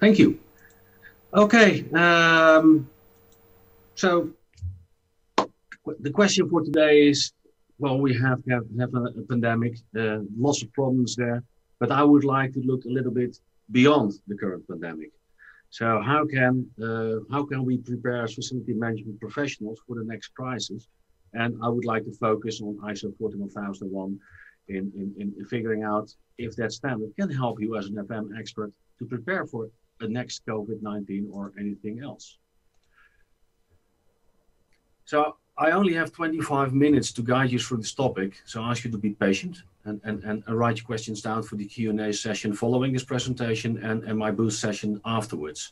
Thank you. Okay, so the question for today is, well, we have a pandemic, lots of problems there, but I would like to look a little bit beyond the current pandemic. So how can we prepare as facility management professionals for the next crisis? And I would like to focus on ISO 41001 in figuring out if that standard can help you as an FM expert to prepare for the next COVID-19 or anything else. So I only have 25 minutes to guide you through this topic, so I ask you to be patient and write your questions down for the Q&A session following this presentation and my booth session afterwards.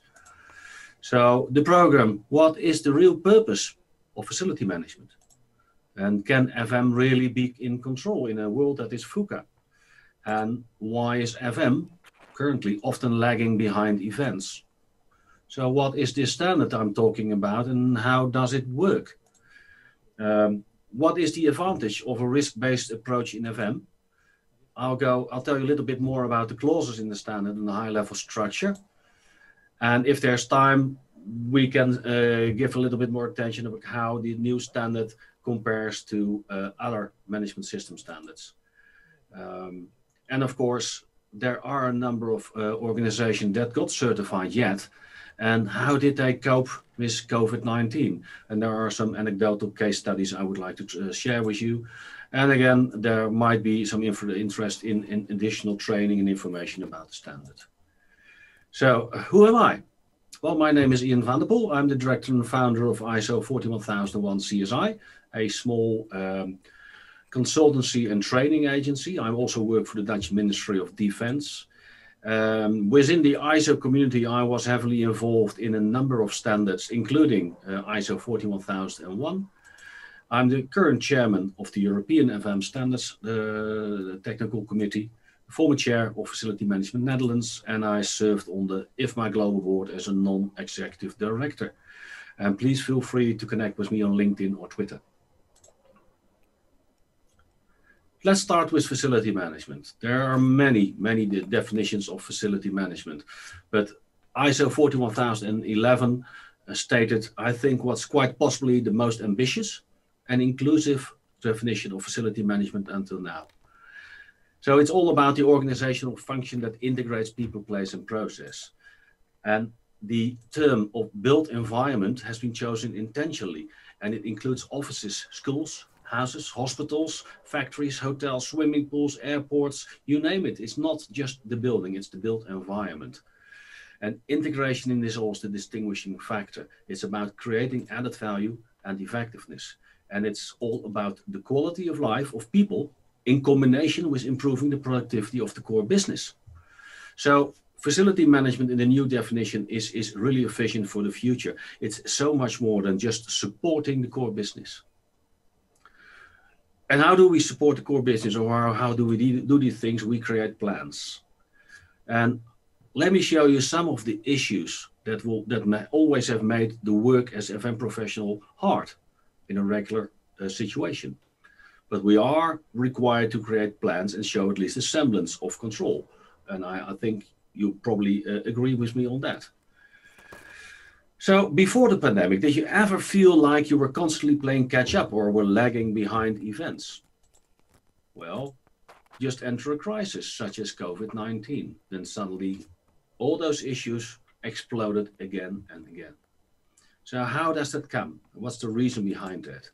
So the program, what is the real purpose of facility management? And can FM really be in control in a world that is VUCA? And why is FM currently often lagging behind events? So what is this standard I'm talking about and how does it work? What is the advantage of a risk-based approach in FM? I'll tell you a little bit more about the clauses in the standard and the high-level structure. And if there's time, we can give a little bit more attention about how the new standard compares to other management system standards. And of course, there are a number of organizations that got certified yet. And how did they cope with COVID-19? And there are some anecdotal case studies I would like to share with you. And again, there might be some interest in additional training and information about the standard. So who am I? Well, my name is Ian van der Poel. I'm the director and founder of ISO 41001 CSI, a small consultancy and training agency. I also work for the Dutch Ministry of Defense. Within the ISO community, I was heavily involved in a number of standards, including ISO 41001. I'm the current chairman of the European FM Standards Technical Committee, former chair of Facility Management Netherlands, and I served on the IFMA Global Board as a non-executive director. And please feel free to connect with me on LinkedIn or Twitter. Let's start with facility management. There are many definitions of facility management, but ISO 41011 stated, I think, what's quite possibly the most ambitious and inclusive definition of facility management until now. So it's all about the organizational function that integrates people, place, and process. And the term of built environment has been chosen intentionally, and it includes offices, schools, houses, hospitals, factories, hotels, swimming pools, airports, you name it. It's not just the building, it's the built environment. And integration in this is also the distinguishing factor. It's about creating added value and effectiveness. And it's all about the quality of life of people in combination with improving the productivity of the core business. So facility management in the new definition is really a vision for the future. It's so much more than just supporting the core business. And how do we support the core business, or how do we do these things? We create plans. And let me show you some of the issues that may always have made the work as FM professional hard in a regular situation. But we are required to create plans and show at least a semblance of control. And I think you probably agree with me on that. So before the pandemic, did you ever feel like you were constantly playing catch up or were lagging behind events? Well, just enter a crisis such as COVID-19. Then suddenly all those issues exploded again and again. So how does that come? What's the reason behind that?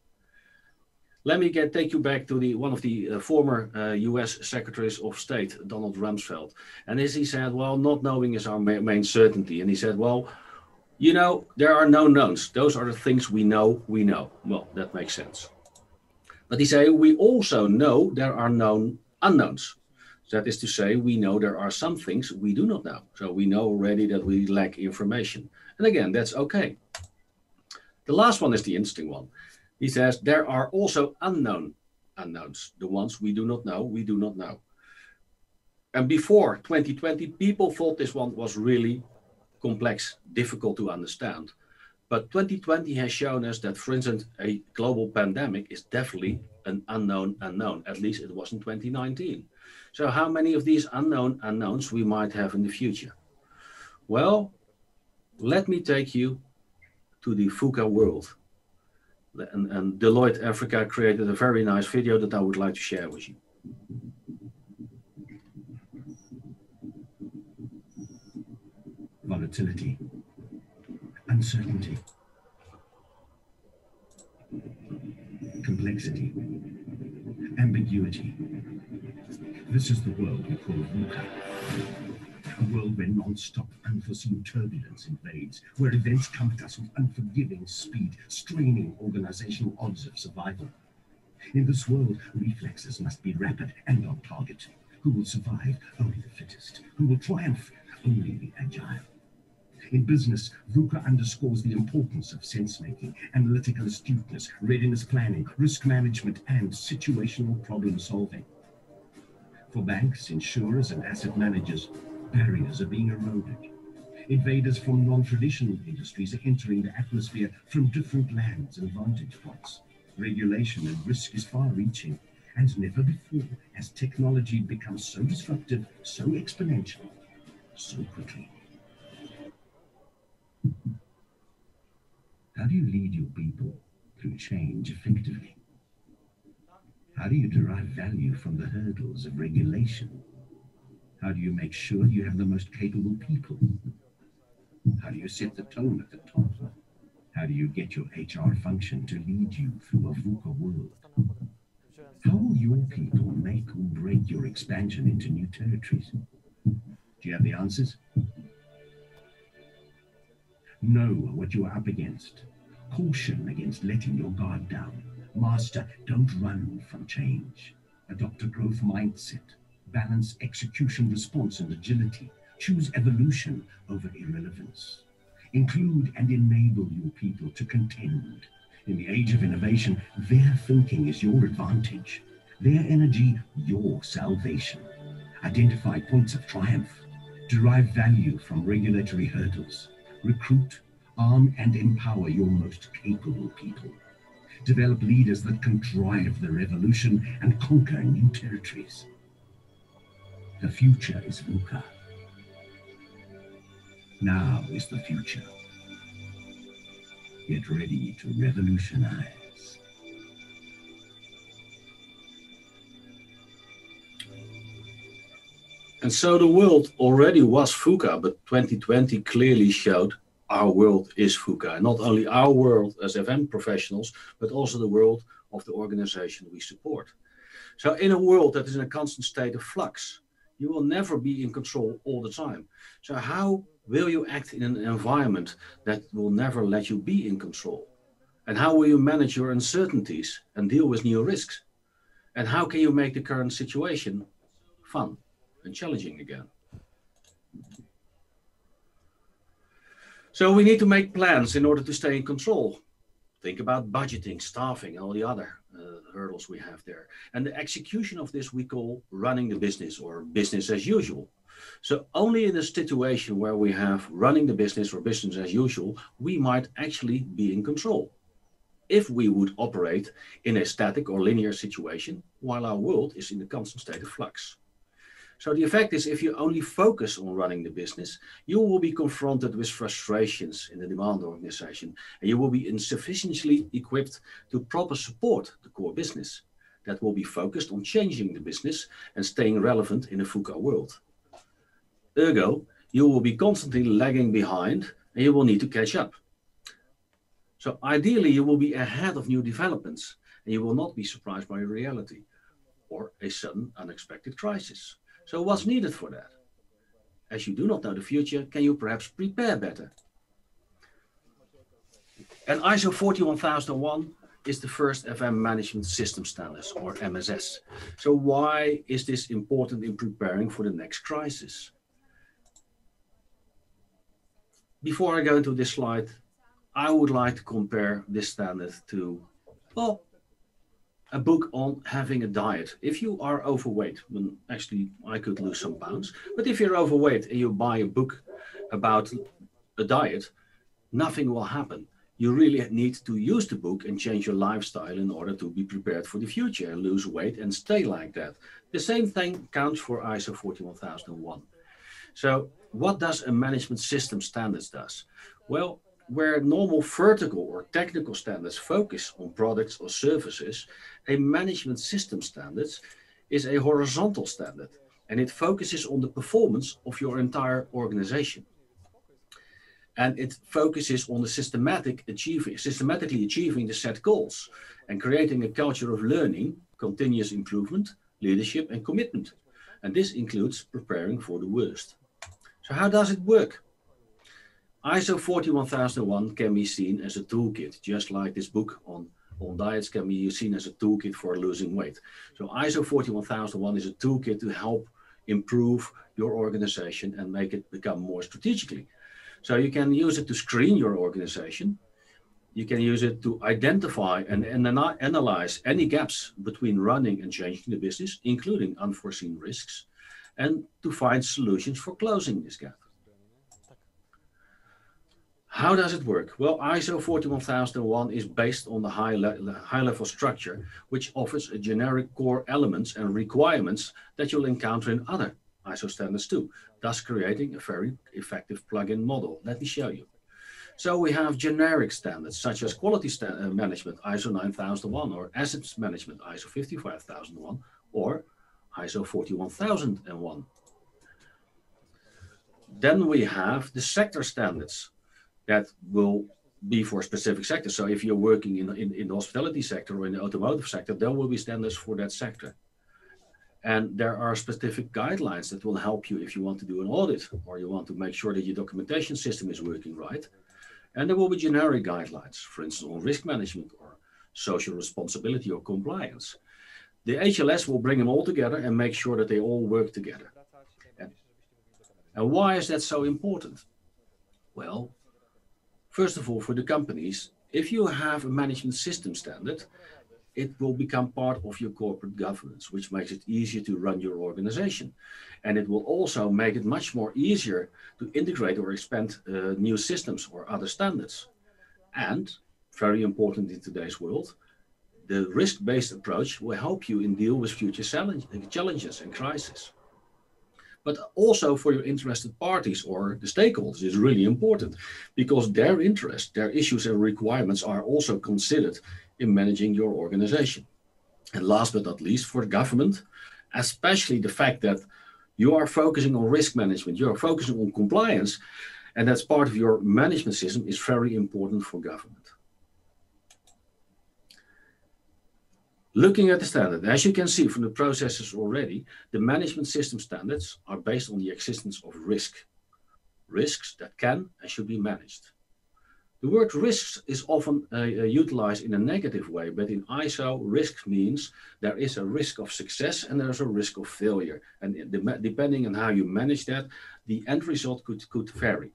Let me take you back to one of the former US Secretaries of State, Donald Rumsfeld. And as he said, well, not knowing is our main certainty. And he said, well, you know, there are no knowns. Those are the things we know. Well, that makes sense. But he said, we also know there are known unknowns. That is to say, we know there are some things we do not know. So we know already that we lack information. And again, that's okay. The last one is the interesting one. He says, there are also unknown unknowns. The ones we do not know. And before 2020, people thought this one was really complex, difficult to understand. But 2020 has shown us that, for instance, a global pandemic is definitely an unknown unknown. At least it was in 2019. So how many of these unknown unknowns we might have in the future? Well, let me take you to the VUCA world. And Deloitte Africa created a very nice video that I would like to share with you. Volatility, uncertainty, complexity, ambiguity. This is the world we call VUCA. A world where non-stop unforeseen turbulence invades, where events come at us with unforgiving speed, straining organizational odds of survival. In this world, reflexes must be rapid and on target. Who will survive? Only the fittest. Who will triumph? Only the agile. In business, VUCA underscores the importance of sense-making, analytical astuteness, readiness planning, risk management, and situational problem-solving. For banks, insurers, and asset managers, barriers are being eroded. Invaders from non-traditional industries are entering the atmosphere from different lands and vantage points. Regulation and risk is far-reaching, and never before has technology become so disruptive, so exponential, so quickly. How do you lead your people through change effectively? How do you derive value from the hurdles of regulation? How do you make sure you have the most capable people? How do you set the tone at the top? How do you get your HR function to lead you through a VUCA world? How will your people make or break your expansion into new territories? Do you have the answers? Know what you are up against. Caution against letting your guard down. Master, don't run from change. Adopt a growth mindset. Balance execution, response, and agility. Choose evolution over irrelevance. Include and enable your people to contend. In the age of innovation, their thinking is your advantage. Their energy, your salvation. Identify points of triumph. Derive value from regulatory hurdles. Recruit, arm, and empower your most capable people. Develop leaders that can drive the revolution and conquer new territories. The future is VUCA. Now is the future. Get ready to revolutionize. And so the world already was VUCA, but 2020 clearly showed our world is VUCA. And not only our world as FM professionals, but also the world of the organization we support. So in a world that is in a constant state of flux, you will never be in control all the time. So how will you act in an environment that will never let you be in control? And how will you manage your uncertainties and deal with new risks? And how can you make the current situation fun and challenging again? So we need to make plans in order to stay in control. Think about budgeting, staffing, and all the other hurdles we have there. And the execution of this we call running the business or business as usual. So only in a situation where we have running the business or business as usual, we might actually be in control. If we would operate in a static or linear situation, while our world is in a constant state of flux. So the effect is, if you only focus on running the business, you will be confronted with frustrations in the demand organization, and you will be insufficiently equipped to properly support the core business that will be focused on changing the business and staying relevant in a VUCA world. Ergo, you will be constantly lagging behind and you will need to catch up. So ideally, you will be ahead of new developments and you will not be surprised by reality or a sudden unexpected crisis. So what's needed for that? As you do not know the future, can you perhaps prepare better? And ISO 41001 is the first FM management system standard, or MSS. So why is this important in preparing for the next crisis? Before I go into this slide, I would like to compare this standard to, well, a book on having a diet. If you are overweight, well, actually I could lose some pounds, but if you're overweight and you buy a book about a diet, nothing will happen. You really need to use the book and change your lifestyle in order to be prepared for the future and lose weight and stay like that. The same thing counts for ISO 41001. So what does a management system standards does? Well, where normal vertical or technical standards focus on products or services, a management system standards is a horizontal standard, and it focuses on the performance of your entire organization. And it focuses on the systematically achieving the set goals and creating a culture of learning, continuous improvement, leadership, and commitment. And this includes preparing for the worst. So how does it work? ISO 41001 can be seen as a toolkit, just like this book on diets can be seen as a toolkit for losing weight. So ISO 41001 is a toolkit to help improve your organization and make it become more strategically. So you can use it to screen your organization. You can use it to identify and analyze any gaps between running and changing the business, including unforeseen risks, and to find solutions for closing this gap. How does it work? Well, ISO 41001 is based on the high-level structure, which offers a generic core elements and requirements that you'll encounter in other ISO standards too, thus creating a very effective plug-in model. Let me show you. So we have generic standards such as quality management, ISO 9001, or assets management, ISO 55001, or ISO 41001. Then we have the sector standards that will be for specific sectors. So if you're working in the hospitality sector or in the automotive sector, there will be standards for that sector. And there are specific guidelines that will help you if you want to do an audit or you want to make sure that your documentation system is working right. And there will be generic guidelines, for instance, on risk management or social responsibility or compliance. The HLS will bring them all together and make sure that they all work together. And why is that so important? Well, first of all, for the companies, if you have a management system standard, it will become part of your corporate governance, which makes it easier to run your organization. And it will also make it much more easier to integrate or expand new systems or other standards. And very important in today's world, the risk-based approach will help you in deal with future challenges and crises. But also for your interested parties or the stakeholders is really important because their interests, their issues and requirements are also considered in managing your organization. And last but not least, for the government, especially the fact that you are focusing on risk management, you are focusing on compliance, and that's part of your management system is very important for government. Looking at the standard, as you can see from the processes already, the management system standards are based on the existence of risks that can and should be managed. The word risks is often utilized in a negative way, but in ISO, risk means there is a risk of success and there's a risk of failure. And depending on how you manage that, the end result could vary.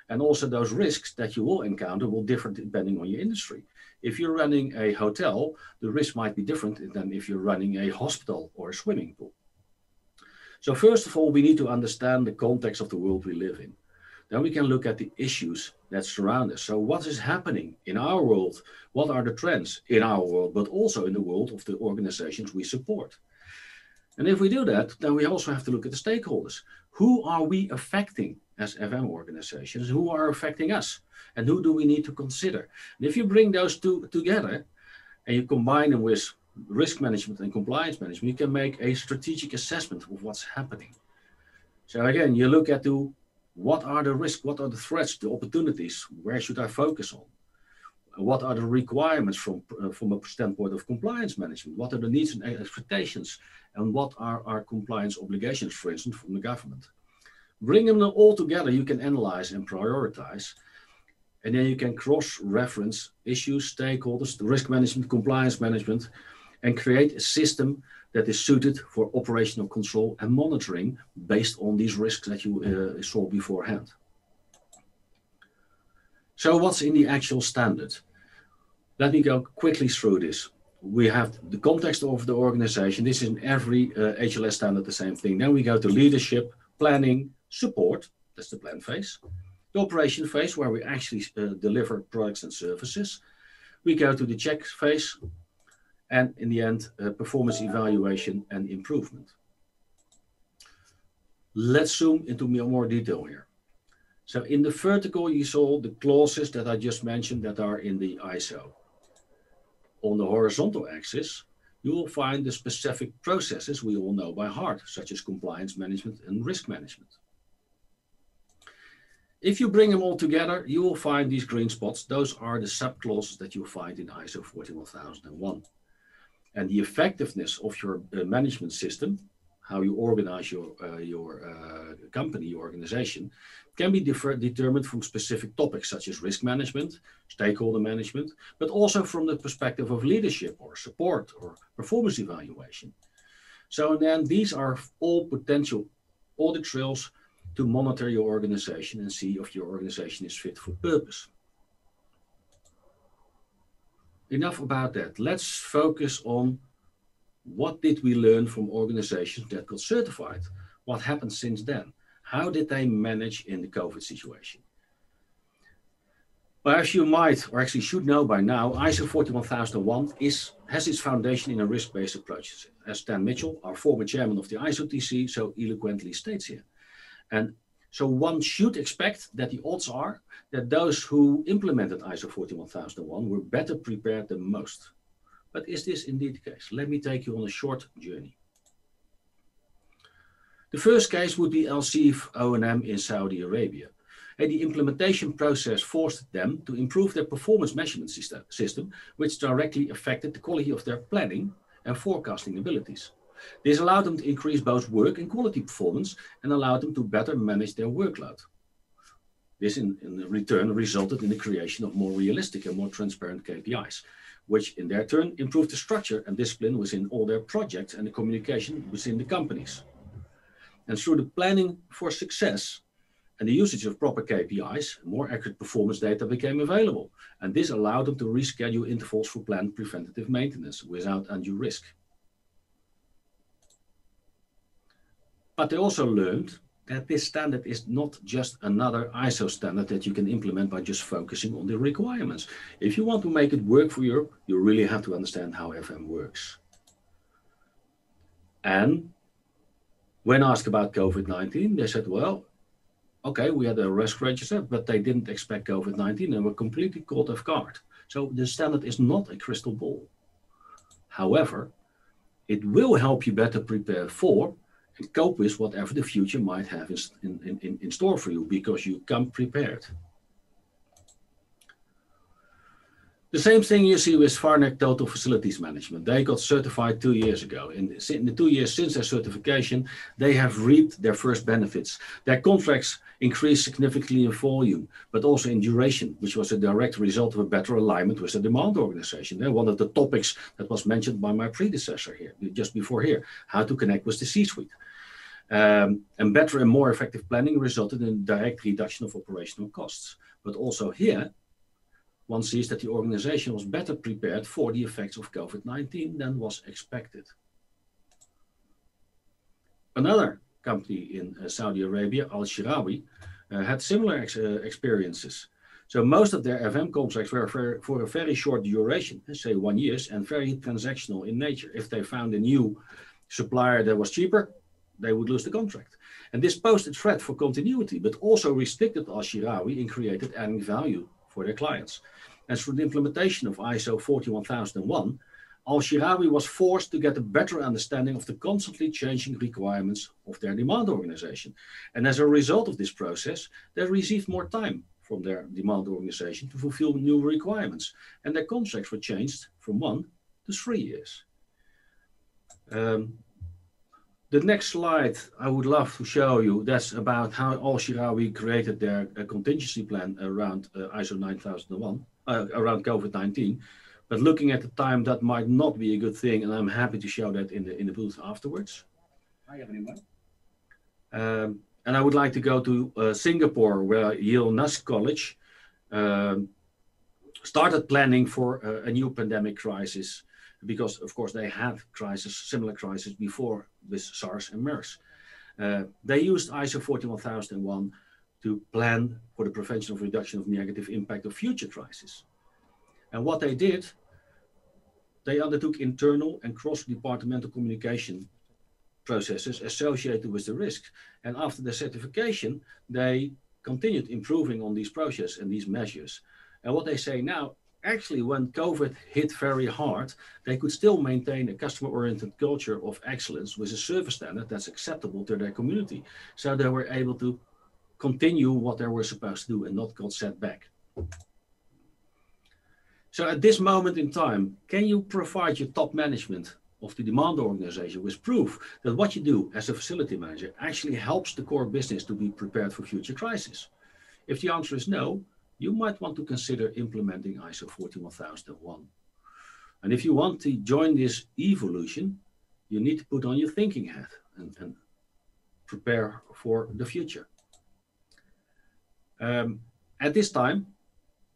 And also those risks that you will encounter will differ depending on your industry. If you're running a hotel, the risk might be different than if you're running a hospital or a swimming pool. So first of all, we need to understand the context of the world we live in. Then we can look at the issues that surround us. So what is happening in our world? What are the trends in our world, but also in the world of the organizations we support? And if we do that, then we also have to look at the stakeholders. Who are we affecting as FM organizations? Who are affecting us? And who do we need to consider? And if you bring those two together and you combine them with risk management and compliance management, you can make a strategic assessment of what's happening. So again, you look at what are the risks, what are the threats, the opportunities, where should I focus on? What are the requirements from a standpoint of compliance management? What are the needs and expectations? And what are our compliance obligations, for instance, from the government? Bring them all together, you can analyze and prioritize. And then you can cross-reference issues, stakeholders, the risk management, compliance management, and create a system that is suited for operational control and monitoring based on these risks that you saw beforehand. So what's in the actual standard? Let me go quickly through this. We have the context of the organization. This is in every HLS standard, the same thing. Then we go to leadership, planning, support. That's the plan phase. The operation phase, where we actually deliver products and services. We go to the check phase. And in the end, performance evaluation and improvement. Let's zoom into more detail here. So in the vertical, you saw the clauses that I just mentioned that are in the ISO. On the horizontal axis, you will find the specific processes we all know by heart, such as compliance management and risk management. If you bring them all together, you will find these green spots. Those are the sub-clauses that you'll find in ISO 41001. And the effectiveness of your management system, how you organize your company, your organization, can be determined from specific topics such as risk management, stakeholder management, but also from the perspective of leadership or support or performance evaluation. So then these are all potential audit trails to monitor your organization and see if your organization is fit for purpose. Enough about that. Let's focus on what did we learn from organizations that got certified? What happened since then? How did they manage in the COVID situation? Well, as you might, or actually should know by now, ISO 41001 has its foundation in a risk-based approach, as Stan Mitchell, our former chairman of the ISOTC, so eloquently states here. And so one should expect that the odds are that those who implemented ISO 41001 were better prepared than most. But is this indeed the case? Let me take you on a short journey. The first case would be Al-Seif O&M in Saudi Arabia. And the implementation process forced them to improve their performance measurement system, which directly affected the quality of their planning and forecasting abilities. This allowed them to increase both work and quality performance and allowed them to better manage their workload. This in return resulted in the creation of more realistic and more transparent KPIs, which in their turn improved the structure and discipline within all their projects and the communication within the companies. And through the planning for success and the usage of proper KPIs, more accurate performance data became available. And this allowed them to reschedule intervals for planned preventative maintenance without undue risk. But they also learned that this standard is not just another ISO standard that you can implement by just focusing on the requirements. If you want to make it work for Europe, you really have to understand how FM works. And when asked about COVID-19, they said, well, okay, we had a risk register, but they didn't expect COVID-19 and were completely caught off guard. So the standard is not a crystal ball. However, it will help you better prepare for and cope with whatever the future might have in store for you, because you come prepared. The same thing you see with Farnek Total Facilities Management. They got certified 2 years ago. In the 2 years since their certification, they have reaped their first benefits. Their contracts increased significantly in volume, but also in duration, which was a direct result of a better alignment with the demand organization. And one of the topics that was mentioned by my predecessor here, just before here, how to connect with the C-suite. And better and more effective planning resulted in a direct reduction of operational costs. But also here, one sees that the organization was better prepared for the effects of COVID-19 than was expected. Another company in Saudi Arabia, Al-Shirawi, had similar experiences. So most of their FM contracts were for a very short duration, say 1 year, and very transactional in nature. If they found a new supplier that was cheaper, they would lose the contract. And this posed a threat for continuity, but also restricted Al-Shirawi and created adding value for their clients. And through the implementation of ISO 41001, Al-Shirawi was forced to get a better understanding of the constantly changing requirements of their demand organization. And as a result of this process, they received more time from their demand organization to fulfill new requirements. And their contracts were changed from 1 to 3 years. The next slide I would love to show you, that's about how Al-Shirawi created their contingency plan around ISO 9001, around COVID-19. But looking at the time, that might not be a good thing, and I'm happy to show that in the booth afterwards. And I would like to go to Singapore, where Yale Nash College started planning for a new pandemic crisis, because of course they had similar crises before with SARS and MERS. They used ISO 41001 to plan for the prevention of reduction of negative impact of future crises. And what they did, they undertook internal and cross-departmental communication processes associated with the risks. And after the certification, they continued improving on these processes and these measures. And what they say now, actually, when COVID hit very hard, they could still maintain a customer-oriented culture of excellence with a service standard that's acceptable to their community. So they were able to continue what they were supposed to do and not got set back. So at this moment in time, can you provide your top management of the demand organization with proof that what you do as a facility manager actually helps the core business to be prepared for future crises? If the answer is no, you might want to consider implementing ISO 41001. And if you want to join this evolution, you need to put on your thinking hat and prepare for the future. At this time,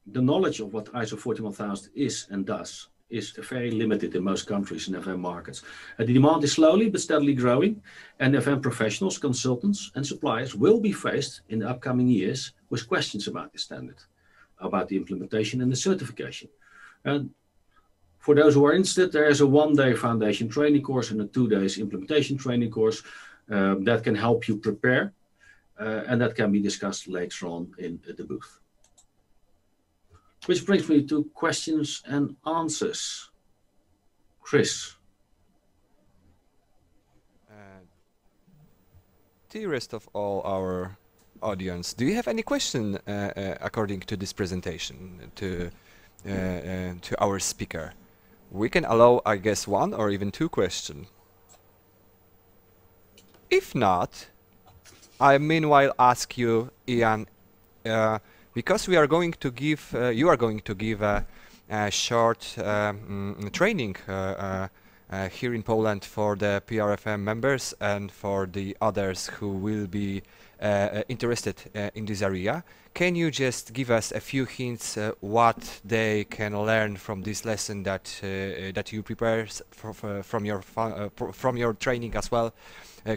the knowledge of what ISO 41000 is and does is very limited in most countries and FM markets. The demand is slowly but steadily growing, and FM professionals, consultants, and suppliers will be faced in the upcoming years with questions about the standard, about the implementation and the certification. And for those who are interested, there is a one-day foundation training course and a 2 days implementation training course that can help you prepare, and that can be discussed later on in the booth. Which brings me to questions and answers. Chris. Dearest of all our audience, do you have any question according to this presentation to our speaker? We can allow, I guess, 1 or even 2 questions. If not, I meanwhile ask you, Ian, because we are going to give, you are going to give a short training here in Poland for the PRFM members and for the others who will be interested in this area. Can you just give us a few hints what they can learn from this lesson that that you prepare from your training as well?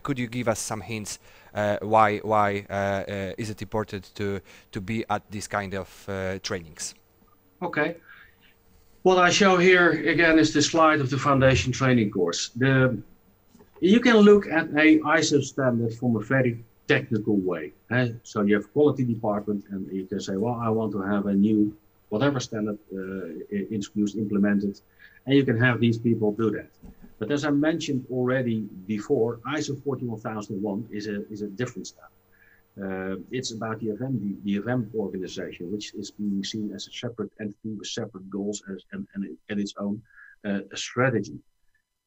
Could you give us some hints why is it important to be at this kind of trainings? Okay. What I show here again is the slide of the foundation training course. You can look at a ISO standard from a very technical way. So you have quality department and you can say, well, I want to have a new whatever standard introduced, implemented, and you can have these people do that. But as I mentioned already before, ISO 41001 is a different standard. It's about the FM organization, which is being seen as a separate entity with separate goals and its own strategy.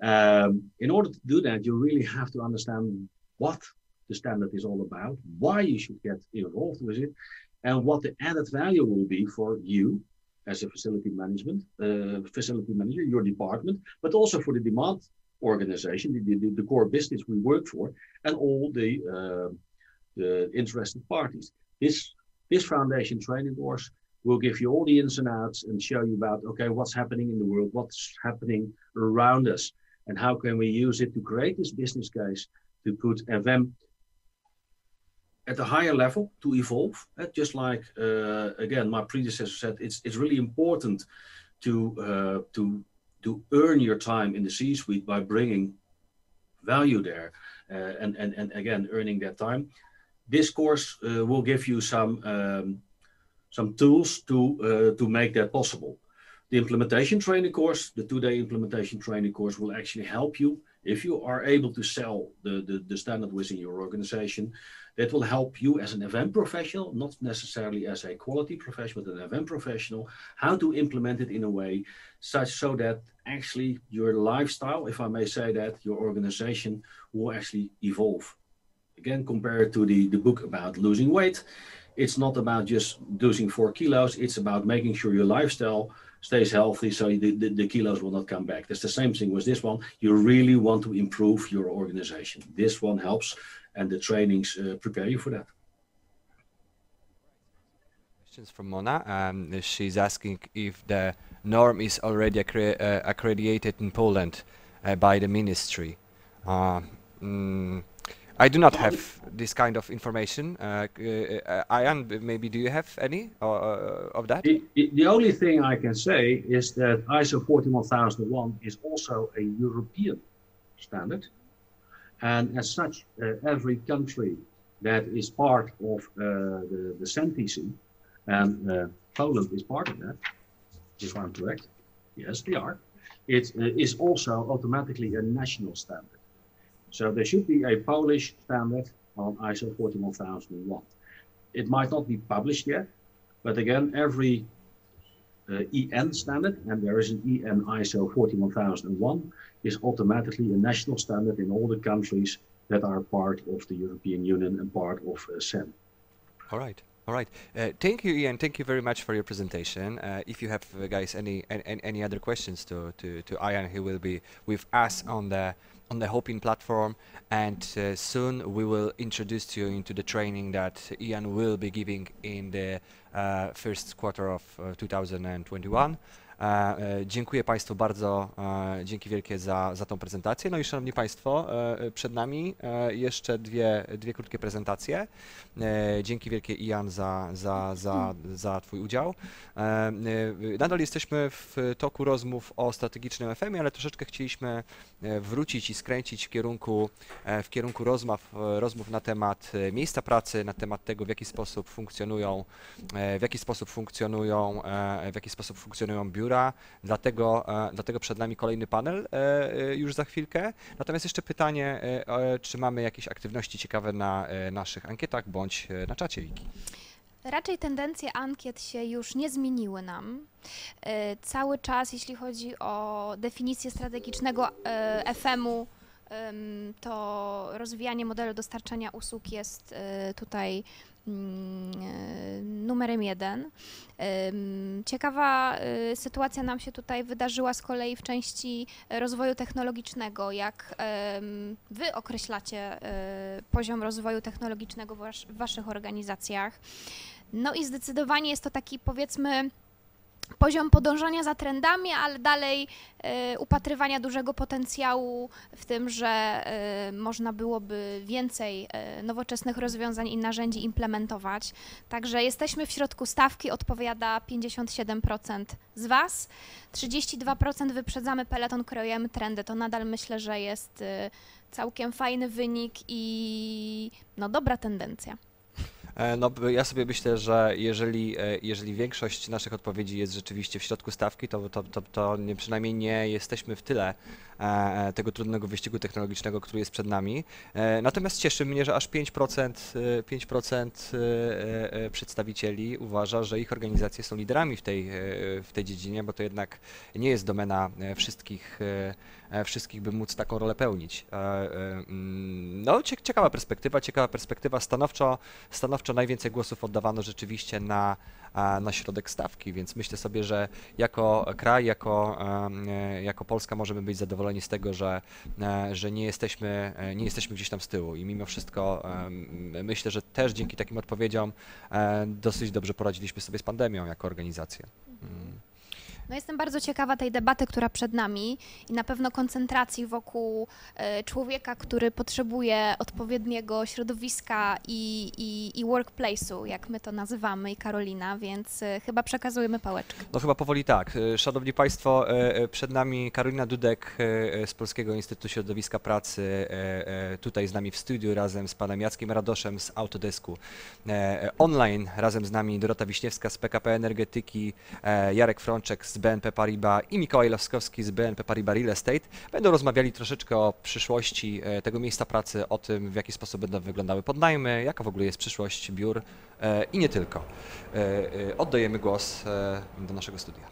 In order to do that, you really have to understand what the standard is all about, why you should get involved with it, and what the added value will be for you as a facility manager, your department, but also for the demand organization, the core business we work for, and all the interested parties. This foundation training course will give you all the ins and outs and show you about, okay, what's happening in the world, what's happening around us, and how can we use it to create this business case to put FM at a higher level, to evolve. Just like again, my predecessor said, it's really important to earn your time in the C-suite by bringing value there, and again earning that time. This course will give you some tools to make that possible. The implementation training course, the 2-day implementation training course, will actually help you if you are able to sell the standard within your organization. That will help you as an FM professional, not necessarily as a quality professional, but an FM professional, how to implement it in a way such so that actually your lifestyle, if I may say that, your organization will actually evolve. Again, compared to the book about losing weight, it's not about just losing 4 kilos, it's about making sure your lifestyle stays healthy so the kilos will not come back. That's the same thing with this one. You really want to improve your organization. This one helps, and the trainings prepare you for that. Questions from Mona. She's asking if the norm is already accredited in Poland by the ministry. I do not have this kind of information. Ian, maybe do you have any of that? The only thing I can say is that ISO 41001 is also a European standard. And as such, every country that is part of the CEN, and Poland is part of that, if I'm correct. Yes, they are. It is also automatically a national standard. So there should be a Polish standard on ISO 41001. It might not be published yet, but again, every EN standard, and there is an EN ISO 41001, is automatically a national standard in all the countries that are part of the European Union and part of CEN. All right. All right. Thank you, Ian. Thank you very much for your presentation. If you have, guys, any other questions to Ian, he will be with us on the Hopin platform, and soon we will introduce you into the training that Ian will be giving in the first quarter of 2021. Dziękuję Państwu bardzo, dzięki wielkie za tą prezentację. No i Szanowni Państwo, przed nami jeszcze dwie krótkie prezentacje. Dzięki wielkie, Ian, za Twój udział. Nadal jesteśmy w toku rozmów o strategicznym FM-ie, ale troszeczkę chcieliśmy wrócić i skręcić w kierunku rozmów na temat miejsca pracy, na temat tego, w jaki sposób funkcjonują biura. Dlatego przed nami kolejny panel już za chwilkę. Natomiast jeszcze pytanie, czy mamy jakieś aktywności ciekawe na naszych ankietach bądź na czacie Wiki? Raczej tendencje ankiet się już nie zmieniły nam. Cały czas, jeśli chodzi o definicję strategicznego FM-u, to rozwijanie modelu dostarczania usług jest tutaj numerem 1. Ciekawa sytuacja nam się tutaj wydarzyła z kolei w części rozwoju technologicznego. Jak Wy określacie poziom rozwoju technologicznego w Waszych organizacjach? No i zdecydowanie jest to taki, powiedzmy, poziom podążania za trendami, ale dalej upatrywania dużego potencjału w tym, że można byłoby więcej nowoczesnych rozwiązań i narzędzi implementować. Także jesteśmy w środku stawki, odpowiada 57% z Was, 32% wyprzedzamy peleton, kreujemy trendy. To nadal myślę, że jest całkiem fajny wynik i no, dobra tendencja. No, ja sobie myślę, że jeżeli większość naszych odpowiedzi jest rzeczywiście w środku stawki, to przynajmniej nie jesteśmy w tyle tego trudnego wyścigu technologicznego, który jest przed nami. Natomiast cieszy mnie, że aż 5% przedstawicieli uważa, że ich organizacje są liderami w tej dziedzinie, bo to jednak nie jest domena wszystkich, by móc taką rolę pełnić. No, ciekawa perspektywa. Stanowczo najwięcej głosów oddawano rzeczywiście na środek stawki, więc myślę sobie, że jako kraj, jako Polska możemy być zadowoleni z tego, że nie jesteśmy gdzieś tam z tyłu i mimo wszystko myślę, że też dzięki takim odpowiedziom dosyć dobrze poradziliśmy sobie z pandemią jako organizacja. No jestem bardzo ciekawa tej debaty, która przed nami i na pewno koncentracji wokół człowieka, który potrzebuje odpowiedniego środowiska i workplace'u, jak my to nazywamy, i Karolina, więc chyba przekazujemy pałeczkę. No chyba powoli tak. Szanowni Państwo, przed nami Karolina Dudek z Polskiego Instytutu Środowiska Pracy, tutaj z nami w studiu razem z panem Jackiem Radoszem z Autodesku. Online razem z nami Dorota Wiśniewska z PKP Energetyki, Jarek Frączek z BNP Paribas i Mikołaj Laskowski z BNP Paribas Real Estate będą rozmawiali troszeczkę o przyszłości tego miejsca pracy, o tym, w jaki sposób będą wyglądały podnajmy, jaka w ogóle jest przyszłość biur i nie tylko. Oddajemy głos do naszego studia.